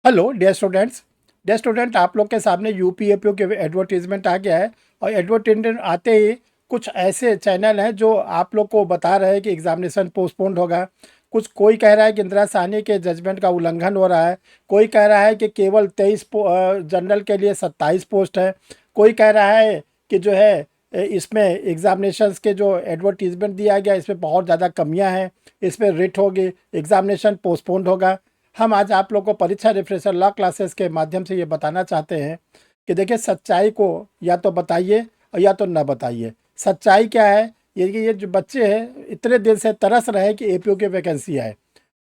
Hello dear student, आप लोग के सामने यूपीएपीओ के एडवर्टीजमेंट आ गया है। और एडवर्टीजमेंट आते ही कुछ ऐसे चैनल हैं जो आप लोग को बता रहे हैं कि एग्जामिनेशन पोस्टपोन्ड होगा। कोई कह रहा है कि इंदिरा साहनी के जजमेंट का उल्लंघन हो रहा है। कोई कह रहा है कि केवल 23 जनरल के लिए 27 पोस्ट है। कोई कह रहा है कि जो है इसमें एग्जामिनेशंस के जो एडवर्टीजमेंट दिया गया इसमें बहुत ज़्यादा कमियां हैं, इसमें रिट होगी, एग्जामिनेशन पोस्टपोन्ड होगा। हम आज आप लोग को परीक्षा रिफ्रेशर लॉ क्लासेस के माध्यम से ये बताना चाहते हैं कि देखिए, सच्चाई को या तो बताइए और या तो ना बताइए। सच्चाई क्या है? ये जो बच्चे हैं इतने दिन से तरस रहे हैं कि एपीओ की वैकेंसी आए।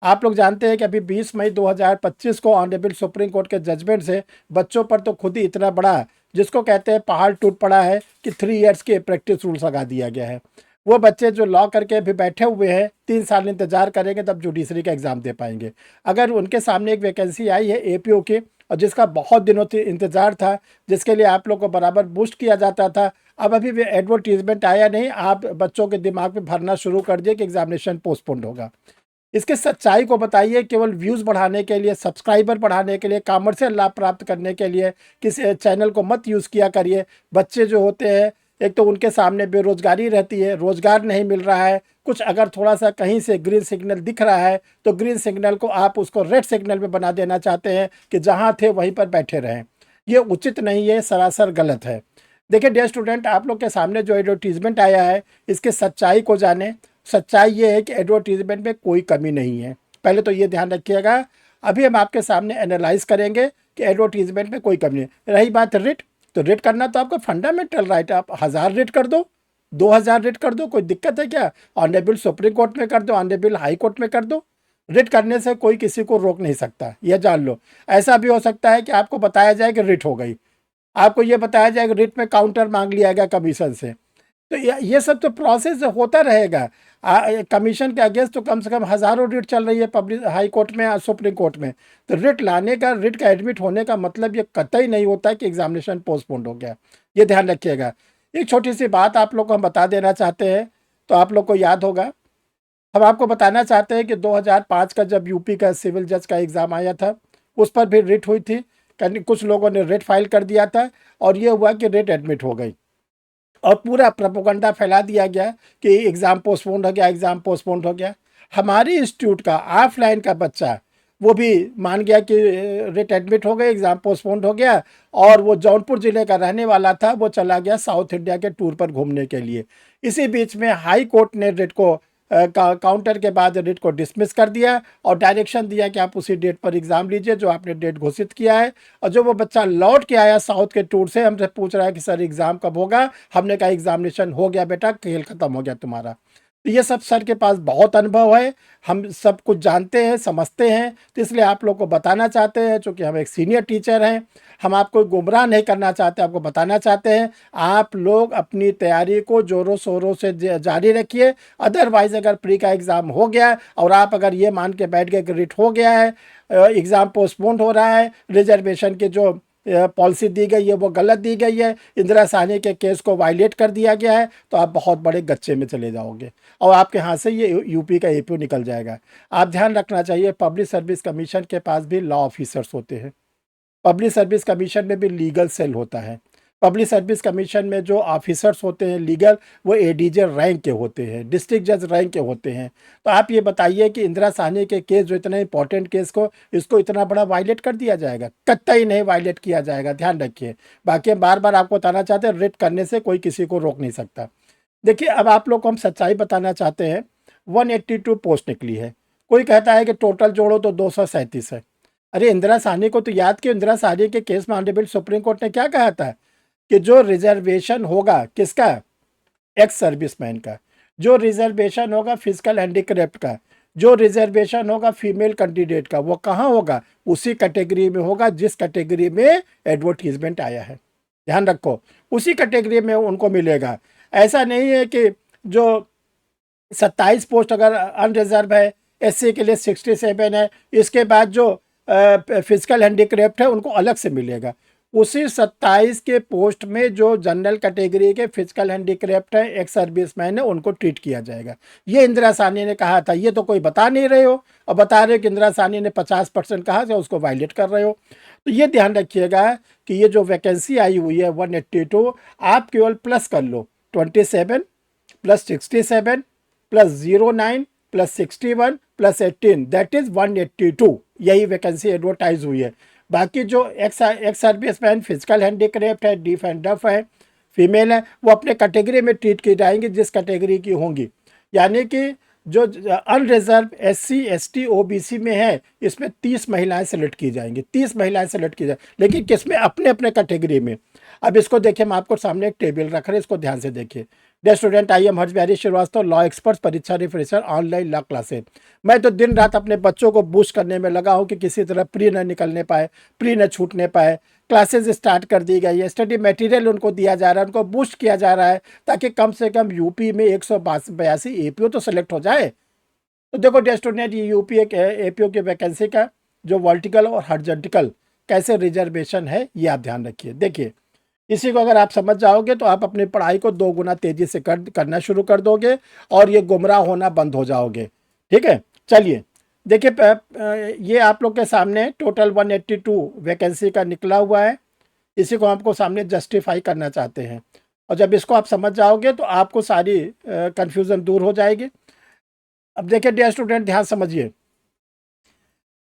आप लोग जानते हैं कि अभी 20 मई 2025 को ऑनरेबल सुप्रीम कोर्ट के जजमेंट से बच्चों पर तो खुद ही इतना बड़ा, जिसको कहते हैं पहाड़ टूट पड़ा है, कि 3 इयर्स के प्रैक्टिस रूल्स लगा दिया गया है। वो बच्चे जो लॉ करके अभी बैठे हुए हैं 3 साल इंतजार करेंगे तब जुडिशरी का एग्ज़ाम दे पाएंगे। अगर उनके सामने एक वैकेंसी आई है एपीओ की, और जिसका बहुत दिनों से इंतजार था, जिसके लिए आप लोग को बराबर बूस्ट किया जाता था, अब अभी भी एडवर्टीजमेंट आया नहीं, आप बच्चों के दिमाग में भरना शुरू कर दिए कि एग्जामिनेशन पोस्टपोन्ड होगा। इसके सच्चाई को बताइए। केवल व्यूज़ बढ़ाने के लिए, सब्सक्राइबर बढ़ाने के लिए, कॉमर्शियल लाभ प्राप्त करने के लिए किस चैनल को मत यूज़ किया करिए। बच्चे जो होते हैं, एक तो उनके सामने बेरोजगारी रहती है, रोजगार नहीं मिल रहा है, कुछ अगर थोड़ा सा कहीं से ग्रीन सिग्नल दिख रहा है तो ग्रीन सिग्नल को आप उसको रेड सिग्नल में बना देना चाहते हैं कि जहाँ थे वहीं पर बैठे रहें। ये उचित नहीं है, सरासर गलत है। देखिए डियर स्टूडेंट, आप लोग के सामने जो एडवर्टीजमेंट आया है इसके सच्चाई को जाने। सच्चाई ये है कि एडवर्टीजमेंट में कोई कमी नहीं है, पहले तो ये ध्यान रखिएगा। अभी हम आपके सामने एनालाइज करेंगे कि एडवर्टीजमेंट में कोई कमी नहीं। रही बात रिट, तो रिट करना तो आपका फंडामेंटल राइट है। आप 1000 रिट कर दो, 2000 रिट कर दो, कोई दिक्कत है क्या? ऑनरेबल सुप्रीम कोर्ट में कर दो, ऑनरेबल हाई कोर्ट में कर दो। रिट करने से कोई किसी को रोक नहीं सकता, यह जान लो। ऐसा भी हो सकता है कि आपको बताया जाए कि रिट हो गई, आपको ये बताया जाएगा रिट में काउंटर मांग लिया गया कमीशन से। तो ये सब तो प्रोसेस होता रहेगा। कमीशन के अगेंस्ट तो कम से कम हज़ारों रिट चल रही है पब्लिक हाई कोर्ट में और सुप्रीम कोर्ट में। तो रिट लाने का, रिट का एडमिट होने का मतलब ये कतई नहीं होता है कि एग्जामिनेशन पोस्टपोन्ड हो गया। ये ध्यान रखिएगा। एक छोटी सी बात आप लोग को हम बता देना चाहते हैं, तो आप लोग को याद होगा। हम आपको बताना चाहते हैं कि 2005 का जब यूपी का सिविल जज का एग्ज़ाम आया था, उस पर भी रिट हुई थी। कुछ लोगों ने रिट फाइल कर दिया था और ये हुआ कि रिट एडमिट हो गई, और पूरा प्रोपोगंडा फैला दिया गया कि एग्ज़ाम पोस्टपोन्ड हो गया, एग्ज़ाम पोस्टपोन्ड हो गया। हमारे इंस्टीट्यूट का ऑफलाइन का बच्चा वो भी मान गया कि रिट एडमिट हो गए, एग्ज़ाम पोस्टपोन्ड हो गया। और वो जौनपुर ज़िले का रहने वाला था, वो चला गया साउथ इंडिया के टूर पर घूमने के लिए। इसी बीच में हाई कोर्ट ने रिट को काउंटर के बाद रिट को डिसमिस कर दिया और डायरेक्शन दिया कि आप उसी डेट पर एग्ज़ाम लीजिए जो आपने डेट घोषित किया है। और जो वो बच्चा लौट के आया साउथ के टूर से, हमसे पूछ रहा है कि सर एग्ज़ाम कब होगा। हमने कहा एग्जामिनेशन हो गया बेटा, खेल ख़त्म हो गया तुम्हारा। तो ये सब सर के पास बहुत अनुभव है, हम सब कुछ जानते हैं, समझते हैं। तो इसलिए आप लोग को बताना चाहते हैं, चूँकि हम एक सीनियर टीचर हैं, हम आपको गुमराह नहीं करना चाहते, आपको बताना चाहते हैं। आप लोग अपनी तैयारी को ज़ोरों शोरों से जारी रखिए। अदरवाइज़ अगर प्री का एग्ज़ाम हो गया और आप अगर ये मान के बैठ गए कि रिट हो गया है, एग्ज़ाम पोस्टपोन्ड हो रहा है, रिजर्वेशन की जो पॉलिसी दी गई है वो गलत दी गई है, इंदिरा साहनी के केस को वायलेट कर दिया गया है, तो आप बहुत बड़े गच्चे में चले जाओगे और आपके हाथ से ये यूपी का एपीओ निकल जाएगा। आप ध्यान रखना चाहिए, पब्लिक सर्विस कमीशन के पास भी लॉ ऑफिसर्स होते हैं। पब्लिक सर्विस कमीशन में भी लीगल सेल होता है। पब्लिक सर्विस कमीशन में जो ऑफिसर्स होते हैं लीगल, वो एडीजे रैंक के होते हैं, डिस्ट्रिक्ट जज रैंक के होते हैं। तो आप ये बताइए कि इंदिरा साहनी के केस, जो इतने इंपॉर्टेंट केस को, इसको इतना बड़ा वायलेट कर दिया जाएगा? कतई नहीं वायलेट किया जाएगा, ध्यान रखिए। बाकी हम बार बार आपको बताना चाहते हैं, रिट करने से कोई किसी को रोक नहीं सकता। देखिए, अब आप लोग को हम सच्चाई बताना चाहते हैं। 182 पोस्ट निकली है। कोई कहता है कि टोटल जोड़ो तो 237 है। अरे इंदिरा साहनी को तो याद कि इंदिरा साहनी के केस में ऑनरेबल सुप्रीम कोर्ट ने क्या कहा था कि जो रिजर्वेशन होगा किसका, एक्स सर्विसमैन का, जो रिजर्वेशन होगा फिजिकल हैंडीक्राफ्ट का, जो रिजर्वेशन होगा फीमेल कैंडिडेट का, वो कहाँ होगा? उसी कैटेगरी में होगा जिस कैटेगरी में एडवर्टीजमेंट आया है। ध्यान रखो, उसी कैटेगरी में उनको मिलेगा। ऐसा नहीं है कि जो 27 पोस्ट अगर अनरिजर्व है, एससी के लिए 67 है, इसके बाद जो फिजिकल हैंडीक्राफ्ट है उनको अलग से मिलेगा। उसी 27 के पोस्ट में जो जनरल कैटेगरी के फिजिकल हैंडीक्राफ्ट है, एक्स सर्विसमैन है, उनको ट्रीट किया जाएगा। ये इंदिरा साहनी ने कहा था, ये तो कोई बता नहीं रहे हो और बता रहे हो कि इंदिरा साहनी ने 50% कहा था, उसको वायलेट कर रहे हो। तो ये ध्यान रखिएगा कि ये जो वैकेंसी आई हुई है 182, आप केवल प्लस कर लो 27 plus 67 plus 09 plus 61 plus 18, that is 182। यही वैकेंसी एडवर्टाइज हुई है। बाकी जो एक्स सर्विसमैन, फिजिकल हैंडीक्राफ्ट है, डीफ एंड डफ है, फीमेल है, वो अपने कैटेगरी में ट्रीट की जाएंगी जिस कैटेगरी की होंगी। यानी कि जो अनरिजर्व SC ST OBC में है, इसमें 30 महिलाएं सेलेक्ट की जाएंगी, 30 महिलाएं सेलेक्ट की जाए, लेकिन किसमें? अपने अपने कैटेगरी में। अब इसको देखिए, हम आपको सामने एक टेबल रख रहे हैं, इसको ध्यान से देखिए। Dear student, I am Harsh Bihari Srivastava, law expert, परीक्षा रिफ्रेशर, ऑनलाइन लॉ क्लासेस। मैं तो दिन रात अपने बच्चों को बूस्ट करने में लगा हूँ कि किसी तरह प्री न निकलने पाए, प्री न छूटने पाए। क्लासेस स्टार्ट कर दी गई है, स्टडी मटेरियल उनको दिया जा रहा है, उनको बूस्ट किया जा रहा है, ताकि कम से कम यूपी में 182 APO तो सेलेक्ट हो जाए। तो देखो डियर स्टूडेंट, ये यूपी APO की वैकेंसी का जो वर्टिकल और हॉरिजॉन्टल कैसे रिजर्वेशन है, ये आप ध्यान रखिए। देखिए, इसी को अगर आप समझ जाओगे तो आप अपनी पढ़ाई को 2 गुना तेजी से करना शुरू कर दोगे और ये गुमराह होना बंद हो जाओगे। ठीक है, चलिए देखिए, ये आप लोग के सामने टोटल 182 वैकेंसी का निकला हुआ है। इसी को आपको सामने जस्टिफाई करना चाहते हैं, और जब इसको आप समझ जाओगे तो आपको सारी कंफ्यूजन दूर हो जाएगी। अब देखिए डियर स्टूडेंट, ध्यान समझिए।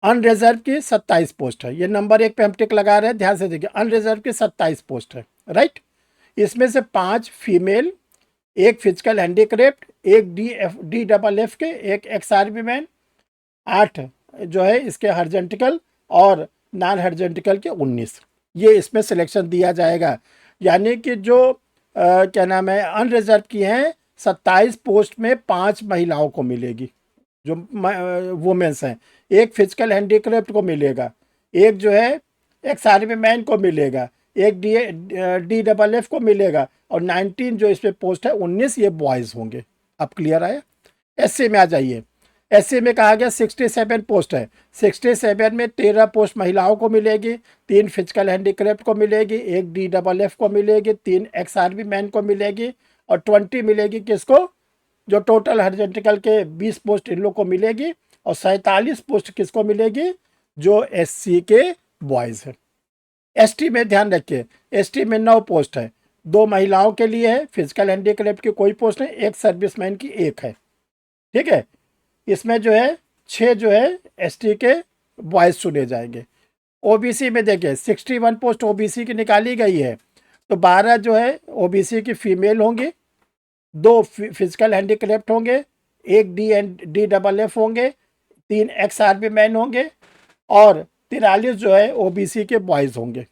अनरिजर्व की 27 पोस्ट है, ये नंबर 1 पे हम टिक लगा रहे हैं, ध्यान से देखिए। अनरिजर्व की 27 पोस्ट है, राइट। इसमें से 5 फीमेल, एक फिजिकल हैंडीक्राफ्ट, एक DFF के, एक XRB मैन, 8 जो है इसके हॉरिजॉन्टल, और नॉन हॉरिजॉन्टल के 19। ये इसमें सिलेक्शन दिया जाएगा। यानी कि जो क्या नाम है, अनरिजर्व की हैं 27 पोस्ट में 5 महिलाओं को मिलेगी, जो वुमेन्स हैं। एक फिजिकल हैंडीक्राफ्ट को मिलेगा, एक जो है XRB मैन को मिलेगा, एक DFF को मिलेगा, और 19 जो इस पे पोस्ट है 19, ये बॉयज़ होंगे। अब क्लियर आया? SC में आ जाइए। SC में कहा गया 67 पोस्ट है, 67 में 13 पोस्ट महिलाओं को मिलेगी, 3 फिजिकल हैंडीक्राफ्ट को मिलेगी, एक DFF को मिलेगी, 3 XRB मैन को मिलेगी, और 20 मिलेगी किसको? जो टोटल हॉरिजॉन्टल के 20 पोस्ट इन लोग को मिलेगी, और 47 पोस्ट किसको मिलेगी? जो SC के बॉयज़ हैं। ST में ध्यान रखिए, ST में 9 पोस्ट है, 2 महिलाओं के लिए है, फिजिकल हैंडीक्राफ्ट की कोई पोस्ट नहीं, एक सर्विसमैन की एक है। ठीक है, इसमें जो है 6 जो है ST के बॉयज़ चुने जाएंगे। OBC में देखिए 61 पोस्ट OBC की निकाली गई है, तो 12 जो है OBC की फीमेल होंगी, 2 फिजिकल हैंडीक्राफ्ट होंगे, एक DFF होंगे, 3 XRB मैन होंगे, और 43 जो है OBC के बॉयज़ होंगे।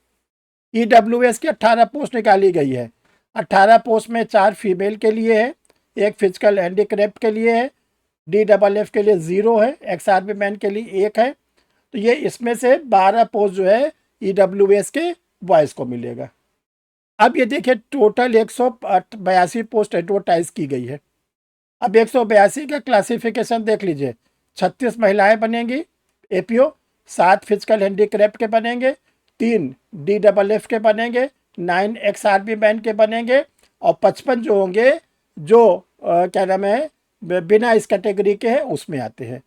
EWS की 18 पोस्ट निकाली गई है, 18 पोस्ट में 4 फीमेल के लिए है, एक फिजिकल हैंडीक्राफ्ट के लिए है, DFF के लिए 0 है, XRB मैन के लिए 1 है। तो ये इसमें से 12 पोस्ट जो है EWS के बॉयज़ को मिलेगा। अब ये देखिए, टोटल 182 पोस्ट एडवर्टाइज की गई है। अब 182 का क्लासिफिकेशन देख लीजिए। 36 महिलाएं बनेंगी APO, 7 फिजिकल हैंडीक्राफ्ट के बनेंगे, 3 DFF के बनेंगे, 9 XRB मैन के बनेंगे, और 55 जो होंगे जो क्या नाम है, बिना इस कैटेगरी के हैं, उसमें आते हैं।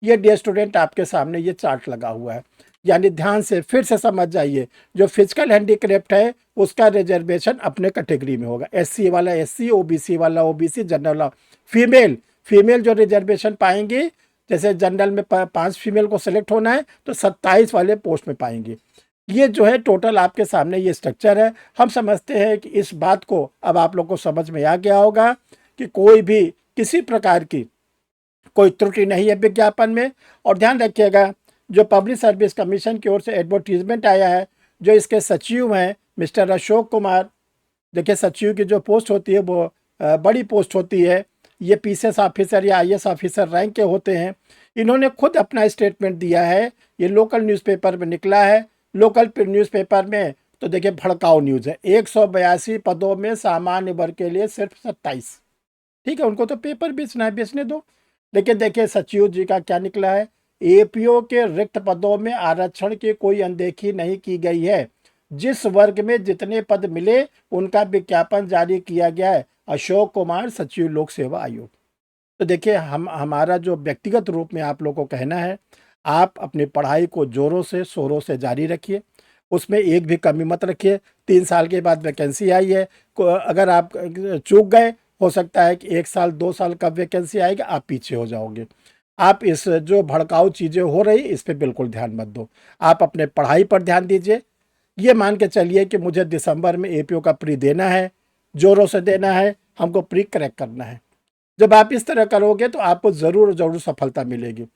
ये डियर स्टूडेंट, आपके सामने ये चार्ट लगा हुआ है। यानी ध्यान से फिर से समझ जाइए, जो फिजिकल हैंडीक्राफ्ट है उसका रिजर्वेशन अपने कैटेगरी में होगा। SC वाला SC, OBC वाला OBC, जनरल वाला फीमेल जो रिजर्वेशन पाएंगी, जैसे जनरल में 5 फीमेल को सेलेक्ट होना है, तो 27 वाले पोस्ट में पाएंगे। ये जो है टोटल आपके सामने ये स्ट्रक्चर है। हम समझते हैं कि इस बात को अब आप लोग को समझ में आ गया होगा कि कोई भी किसी प्रकार की कोई त्रुटि नहीं है विज्ञापन में। और ध्यान रखिएगा, जो पब्लिक सर्विस कमीशन की ओर से एडवर्टीजमेंट आया है, जो इसके सचिव हैं मिस्टर अशोक कुमार। देखिए, सचिव की जो पोस्ट होती है वो बड़ी पोस्ट होती है, ये PCS ऑफिसर या IAS ऑफिसर रैंक के होते हैं। इन्होंने खुद अपना स्टेटमेंट दिया है, ये लोकल न्यूज़पेपर में निकला है। लोकल न्यूज़पेपर में तो देखिए भड़काऊ न्यूज़ है, 182 पदों में सामान्य वर्ग के लिए सिर्फ 27। ठीक है, उनको तो पेपर बेचना है, बेचने दो। लेकिन देखिए सचिव जी का क्या निकला है, APO के रिक्त पदों में आरक्षण की कोई अनदेखी नहीं की गई है। जिस वर्ग में जितने पद मिले उनका विज्ञापन जारी किया गया है। अशोक कुमार, सचिव लोक सेवा आयोग। तो देखिए, हमारा जो व्यक्तिगत रूप में आप लोगों को कहना है, आप अपनी पढ़ाई को ज़ोरों से शोरों से जारी रखिए, उसमें एक भी कमी मत रखिए। 3 साल के बाद वैकेंसी आई है, अगर आप चूक गए, हो सकता है कि 1 साल 2 साल कब वैकेंसी आएगी, आप पीछे हो जाओगे। आप इस जो भड़काऊ चीज़ें हो रही, इस पे बिल्कुल ध्यान मत दो। आप अपने पढ़ाई पर ध्यान दीजिए। ये मान के चलिए कि मुझे दिसंबर में एपीओ का प्री देना है, ज़ोरों से देना है, हमको प्री क्रैक करना है। जब आप इस तरह करोगे तो आपको ज़रूर सफलता मिलेगी।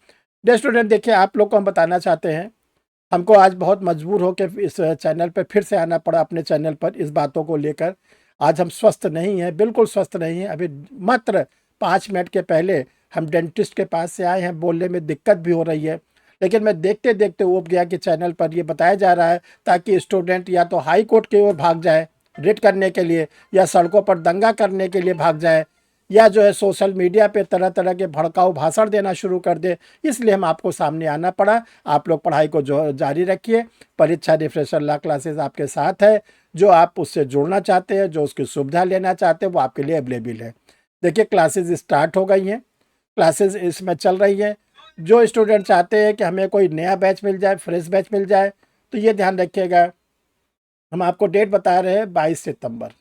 डियर स्टूडेंट, देखिए, आप लोग को हम बताना चाहते हैं, हमको आज बहुत मजबूर होकर इस चैनल पे फिर से आना पड़ा, अपने चैनल पर इस बातों को लेकर। आज हम स्वस्थ नहीं हैं, बिल्कुल स्वस्थ नहीं हैं। अभी मात्र 5 मिनट के पहले हम डेंटिस्ट के पास से आए हैं, बोलने में दिक्कत भी हो रही है। लेकिन मैं देखते देखते ऊब गया कि चैनल पर ये बताया जा रहा है ताकि स्टूडेंट या तो हाई कोर्ट की ओर भाग जाए रिट करने के लिए, या सड़कों पर दंगा करने के लिए भाग जाए, या जो है सोशल मीडिया पे तरह तरह के भड़काऊ भाषण देना शुरू कर दे। इसलिए हम आपको सामने आना पड़ा। आप लोग पढ़ाई को जो जारी रखिए। परीक्षा रिफ्रेशर ला क्लासेस आपके साथ है। जो आप उससे जुड़ना चाहते हैं, जो उसकी सुविधा लेना चाहते हैं, वो आपके लिए अवेलेबल है। देखिए, क्लासेस स्टार्ट हो गई हैं, क्लासेस इसमें चल रही है। जो स्टूडेंट चाहते हैं कि हमें कोई नया बैच मिल जाए, फ्रेश बैच मिल जाए, तो ये ध्यान रखिएगा, हम आपको डेट बता रहे हैं 22 सितंबर।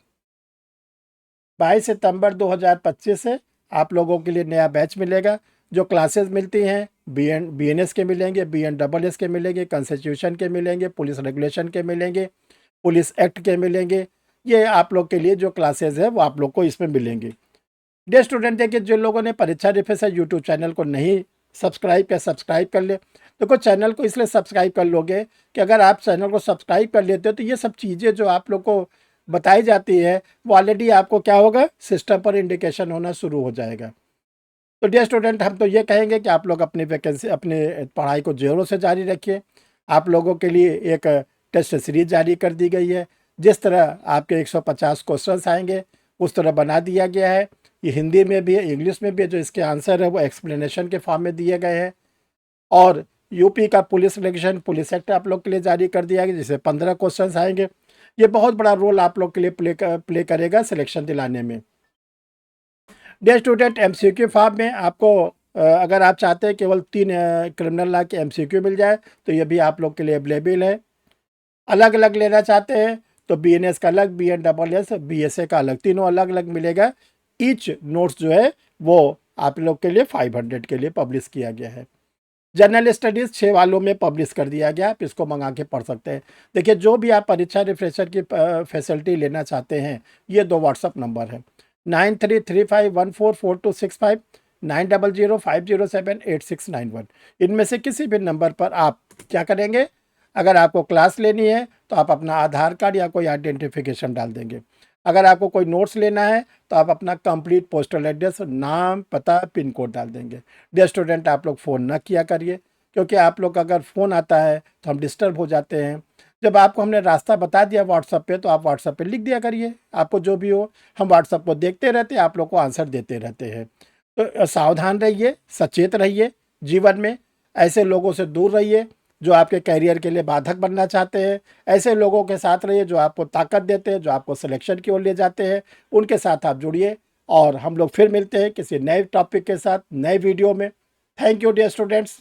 22 सितंबर 2025 से आप लोगों के लिए नया बैच मिलेगा। जो क्लासेस मिलती हैं, बीएनएस के मिलेंगे, बीएनडबलएस के मिलेंगे, कॉन्स्टिट्यूशन के मिलेंगे, पुलिस रेगुलेशन के मिलेंगे, पुलिस एक्ट के मिलेंगे। ये आप लोग के लिए जो क्लासेस है वो आप लोग को इसमें मिलेंगी। डियर स्टूडेंट, देखिए, जिन लोगों ने परीक्षा रिफ्रेशर यूट्यूब चैनल को नहीं सब्सक्राइब किया, सब्सक्राइब कर ले। देखो, चैनल को इसलिए सब्सक्राइब कर लोगे कि अगर आप चैनल को सब्सक्राइब कर लेते हो तो ये सब चीज़ें जो आप लोग को बताई जाती है वो ऑलरेडी आपको क्या होगा, सिस्टम पर इंडिकेशन होना शुरू हो जाएगा। तो डियर स्टूडेंट, हम तो ये कहेंगे कि आप लोग अपनी वैकेंसी, अपने पढ़ाई को जोरों से जारी रखिए। आप लोगों के लिए एक टेस्ट सीरीज जारी कर दी गई है। जिस तरह आपके 150 क्वेश्चंस आएंगे उस तरह बना दिया गया है। ये हिंदी में भी है, इंग्लिश में भी है। जो इसके आंसर है वो एक्सप्लेनेशन के फॉर्म में दिए गए हैं। और यूपी का पुलिस रेगुलेशन, पुलिस एक्ट आप लोग के लिए जारी कर दिया गया, जिससे 15 क्वेश्चंस आएंगे। ये बहुत बड़ा रोल आप लोग के लिए प्ले करेगा सिलेक्शन दिलाने में। डियर स्टूडेंट, एमसीक्यू फॉर्म में आपको अगर आप चाहते हैं केवल 3 क्रिमिनल लॉ के एमसीक्यू मिल जाए तो ये भी आप लोग के लिए अवेलेबल है। अलग अलग लेना चाहते हैं तो बीएनएस का अलग, बीएनडबलएस, बीएसए का अलग, तीनों अलग अलग मिलेगा। ईच नोट्स जो है वो आप लोग के लिए 500 के लिए पब्लिश किया गया है। जनरल स्टडीज़ 6 वालों में पब्लिश कर दिया गया, आप इसको मंगा के पढ़ सकते हैं। देखिए, जो भी आप परीक्षा रिफ्रेशर की फैसिलिटी लेना चाहते हैं, ये 2 व्हाट्सअप नंबर है, 9335144265, 9005078691। इनमें से किसी भी नंबर पर आप क्या करेंगे, अगर आपको क्लास लेनी है तो आप अपना आधार कार्ड या कोई आइडेंटिफिकेशन डाल देंगे। अगर आपको कोई नोट्स लेना है तो आप अपना कंप्लीट पोस्टल एड्रेस, नाम, पता, पिन कोड डाल देंगे। डियर स्टूडेंट, आप लोग फ़ोन ना किया करिए, क्योंकि आप लोग का अगर फ़ोन आता है तो हम डिस्टर्ब हो जाते हैं। जब आपको हमने रास्ता बता दिया व्हाट्सअप पे, तो आप व्हाट्सअप पे लिख दिया करिए, आपको जो भी हो। हम व्हाट्सअप को देखते रहते हैं, आप लोग को आंसर देते रहते हैं। तो सावधान रहिए, सचेत रहिए। जीवन में ऐसे लोगों से दूर रहिए जो आपके करियर के लिए बाधक बनना चाहते हैं। ऐसे लोगों के साथ रहिए जो आपको ताकत देते हैं, जो आपको सिलेक्शन की ओर ले जाते हैं। उनके साथ आप जुड़िए और हम लोग फिर मिलते हैं किसी नए टॉपिक के साथ, नए वीडियो में। Thank you dear students.